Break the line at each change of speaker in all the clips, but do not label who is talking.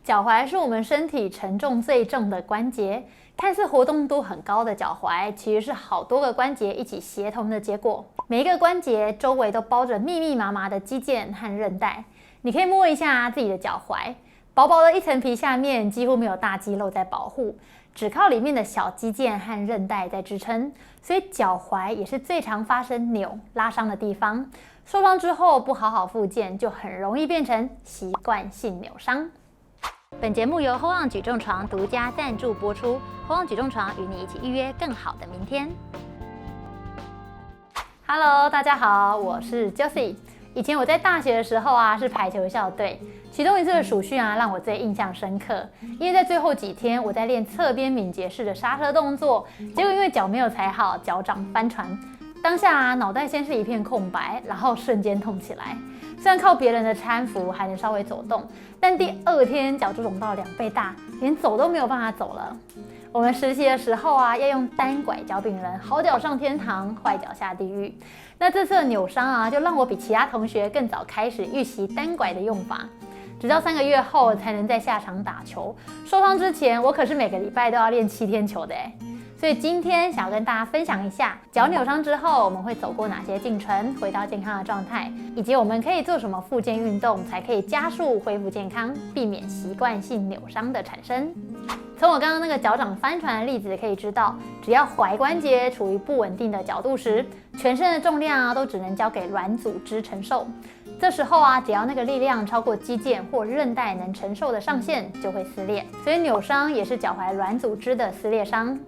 脚踝是我们身体承重最重的关节，看似活动度很高的脚踝，其实是好多个关节一起协同的结果。每一个关节周围都包着密密麻麻的肌腱和韧带。你可以摸一下自己的脚踝，薄薄的一层皮下面几乎没有大肌肉在保护，只靠里面的小肌腱和韧带在支撑，所以脚踝也是最常发生扭拉伤的地方。受伤之后不好好复健，就很容易变成习惯性扭伤。本节目由 Hold On 举重床独家赞助播出。Hold On 举重床与你一起预约更好的明天。Hello， 大家好，我是 Josie。以前我在大学的时候是排球校队，其中一次的暑训让我最印象深刻，因为在最后几天我在练侧边敏捷式的刹车动作，结果因为脚没有踩好，脚掌翻船。当下脑袋先是一片空白，然后瞬间痛起来。虽然靠别人的搀扶还能稍微走动，但第二天脚就肿到2倍大，连走都没有办法走了。我们实习的时候要用单拐教病人，好脚上天堂，坏脚下地狱。那这次的扭伤就让我比其他同学更早开始预习单拐的用法，直到3个月后才能在下场打球。受伤之前，我可是每个礼拜都要练7天球的所以今天想要跟大家分享一下，脚扭伤之后我们会走过哪些进程，回到健康的状态，以及我们可以做什么复健运动，才可以加速恢复健康，避免习惯性扭伤的产生。从我刚刚那个脚掌翻船的例子可以知道，只要踝关节处于不稳定的角度时，全身的重量都只能交给软组织承受。这时候只要那个力量超过肌腱或韧带能承受的上限，就会撕裂。所以扭伤也是脚踝软组织的撕裂伤。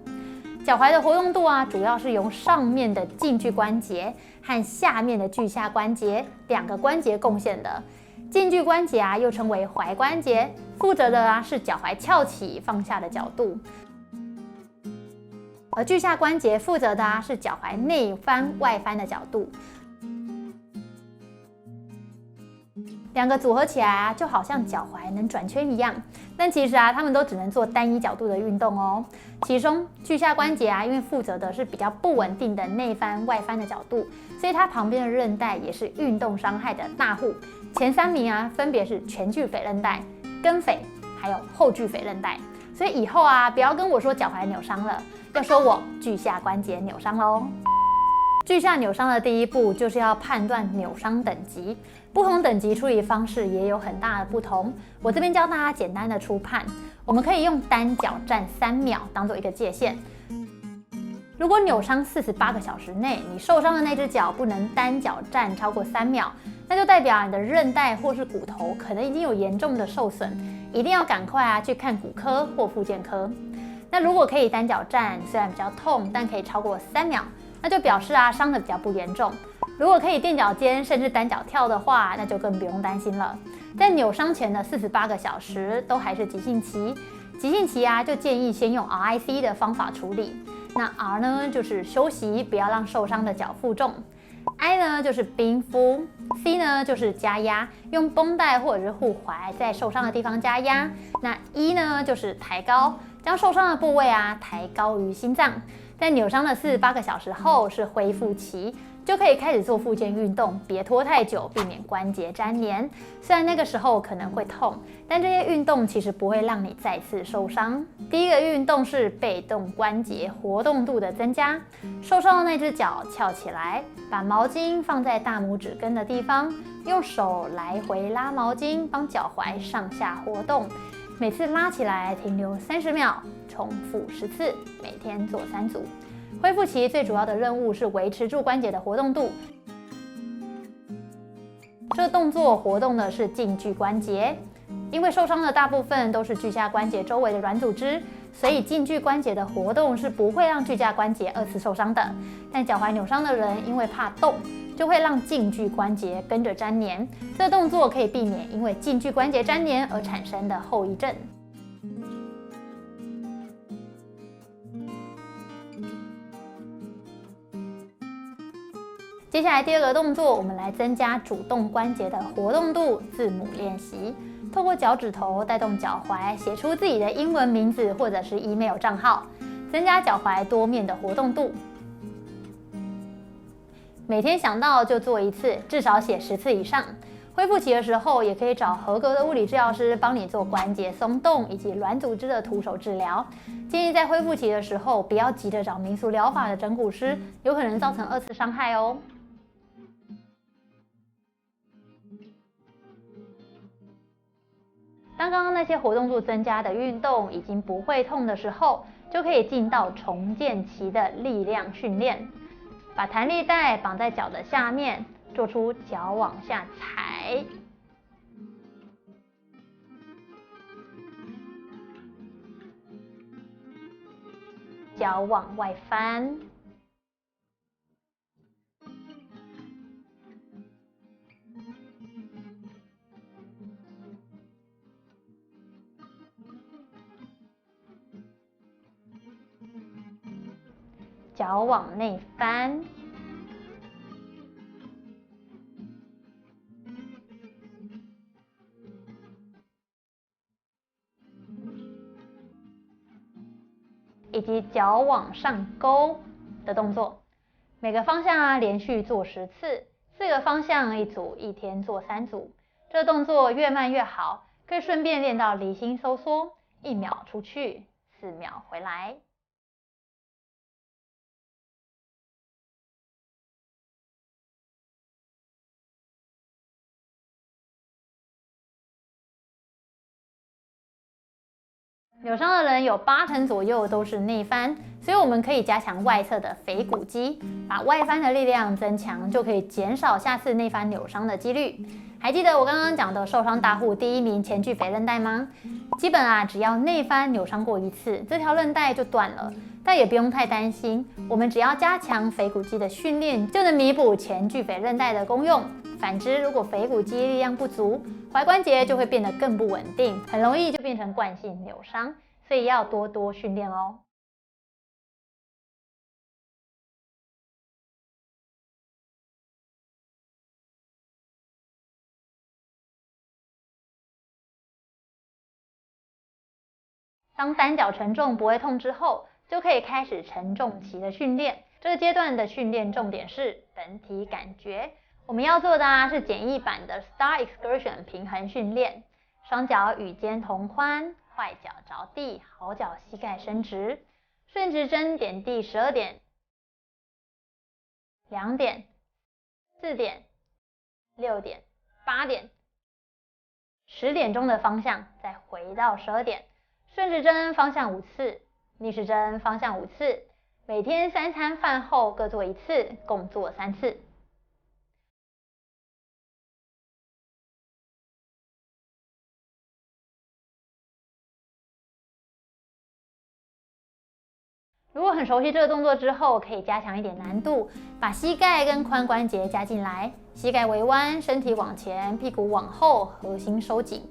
脚踝的活动度主要是由上面的近距关节和下面的距下关节2个关节贡献的。近距关节又称为踝关节，负责的是脚踝翘起放下的角度，而距下关节负责的是脚踝内翻外翻的角度。2个组合起来就好像脚踝能转圈一样，但其实它们都只能做单一角度的运动哦。其中距下关节因为负责的是比较不稳定的内翻外翻的角度，所以它旁边的韧带也是运动伤害的大户。前3名分别是前距腓韧带、跟腓还有后距腓韧带。所以以后不要跟我说脚踝扭伤了，要说我距下关节扭伤咯。距下扭伤的第一步就是要判断扭伤等级，不同等级处理方式也有很大的不同。我这边教大家简单的初判，我们可以用单脚站3秒当做一个界限。如果扭伤48个小时内，你受伤的那只脚不能单脚站超过3秒，那就代表你的韧带或是骨头可能已经有严重的受损，一定要赶快去看骨科或复健科。那如果可以单脚站，虽然比较痛，但可以超过3秒，那就表示伤得比较不严重。如果可以垫脚尖甚至单脚跳的话，那就更不用担心了。在扭伤前的48个小时都还是急性期，急性期就建议先用 RIC 的方法处理。那 R 呢就是休息，不要让受伤的脚负重。I 呢就是冰敷 ，C 呢就是加压，用绷带或者是护踝在受伤的地方加压。那 E 呢就是抬高，将受伤的部位抬高于心脏。在扭伤的48个小时后是恢复期，就可以开始做复健运动，别拖太久，避免关节粘连。虽然那个时候可能会痛，但这些运动其实不会让你再次受伤。第一个运动是被动关节活动度的增加，受伤的那只脚翘起来，把毛巾放在大拇指根的地方，用手来回拉毛巾，帮脚踝上下活动。每次拉起来停留30秒，重复10次，每天做3组。恢复期最主要的任务是维持住关节的活动度。这个动作活动的是近距关节，因为受伤的大部分都是距下关节周围的软组织，所以近距关节的活动是不会让距下关节2次受伤的。但脚踝扭伤的人因为怕动，就会让近距关节跟着粘连。这个动作可以避免因为近距关节粘连而产生的后遗症。接下来第2个动作，我们来增加主动关节的活动度，字母练习。透过脚趾头带动脚踝，写出自己的英文名字或者是 email 账号，增加脚踝多面的活动度。每天想到就做1次，至少写10次以上。恢复期的时候，也可以找合格的物理治疗师帮你做关节松动以及软组织的徒手治疗。建议在恢复期的时候，不要急着找民俗疗法的整骨师，有可能造成2次伤害哦。当刚刚那些活动度增加的运动已经不会痛的时候，就可以进到重建期的力量训练。把弹力带绑在脚的下面，做出脚往下踩、脚往外翻、脚往内翻、以及脚往上勾的动作。每个方向连续做10次，4个方向一组，一天做3组。这动作越慢越好，可以顺便练到离心收缩，1秒出去，4秒回来。扭伤的人有80%左右都是内翻，所以我们可以加强外侧的腓骨肌，把外翻的力量增强，就可以减少下次内翻扭伤的几率。还记得我刚刚讲的受伤大户第1名前距腓韧带吗？基本只要内翻扭伤过1次，这条韧带就断了，但也不用太担心，我们只要加强腓骨肌的训练，就能弥补前距腓韧带的功用。反之，如果腓骨肌力量不足，踝关节就会变得更不稳定，很容易就变成惯性扭伤，所以要多多训练哦。当单脚承重不会痛之后，就可以开始承重期的训练。这个阶段的训练重点是本体感觉。我们要做的是简易版的 Star Excursion 平衡训练，双脚与肩同宽，坏脚着地，好脚膝盖伸直，顺时针点地12点、2点、4点、6点、8点、10点钟的方向，再回到12点，顺时针方向5次，逆时针方向5次，每天3餐饭后各做1次，共做3次。如果很熟悉这个动作之后，可以加强一点难度，把膝盖跟髋关节加进来，膝盖微弯，身体往前，屁股往后，核心收紧。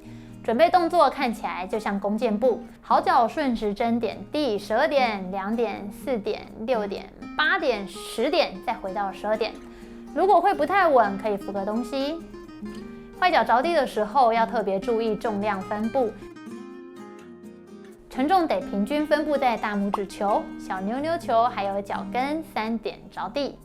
准备动作看起来就像弓箭步，好脚顺时针点地12点、2点、4点、6点、8点、10点，再回到12点。如果会不太稳，可以扶个东西。坏脚着地的时候要特别注意重量分布。承重得平均分布在大拇指球、小妞妞球还有脚跟3点着地。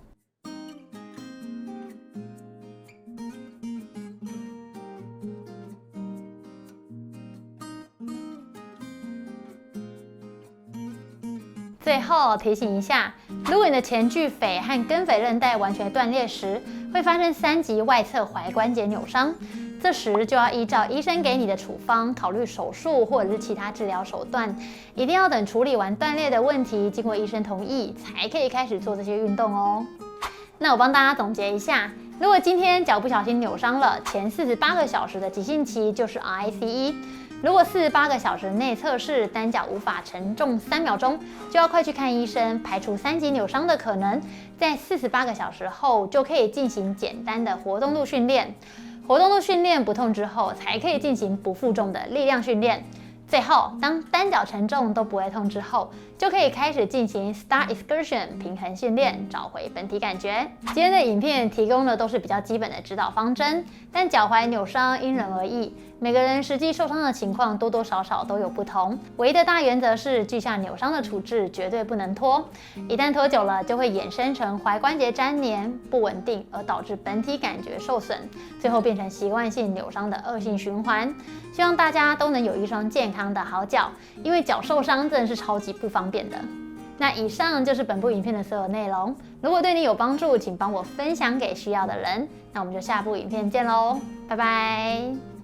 最后提醒一下，如果你的前距腓和根腓韧带完全断裂时，会发生3级外侧踝关节扭伤。这时就要依照医生给你的处方，考虑手术或者是其他治疗手段。一定要等处理完断裂的问题，经过医生同意，才可以开始做这些运动哦。那我帮大家总结一下，如果今天脚不小心扭伤了，前48个小时的急性期就是 RICE。如果48个小时内测试单脚无法承重3秒钟，就要快去看医生，排除3级扭伤的可能。在48个小时后，就可以进行简单的活动度训练。活动度训练不痛之后，才可以进行不负重的力量训练。最后，当单脚承重都不会痛之后，就可以开始进行 Star Excursion 平衡训练，找回本体感觉。今天的影片提供的都是比较基本的指导方针，但脚踝扭伤因人而异，每个人实际受伤的情况多多少少都有不同，唯一的大原则是锯下扭伤的处置绝对不能拖，一旦拖久了就会衍生成踝关节粘连不稳定，而导致本体感觉受损，最后变成习惯性扭伤的恶性循环。希望大家都能有一双健康的好脚，因为脚受伤真的是超级不方便的。那以上就是本部影片的所有内容，如果对你有帮助，请帮我分享给需要的人。那我们就下部影片见喽，拜拜。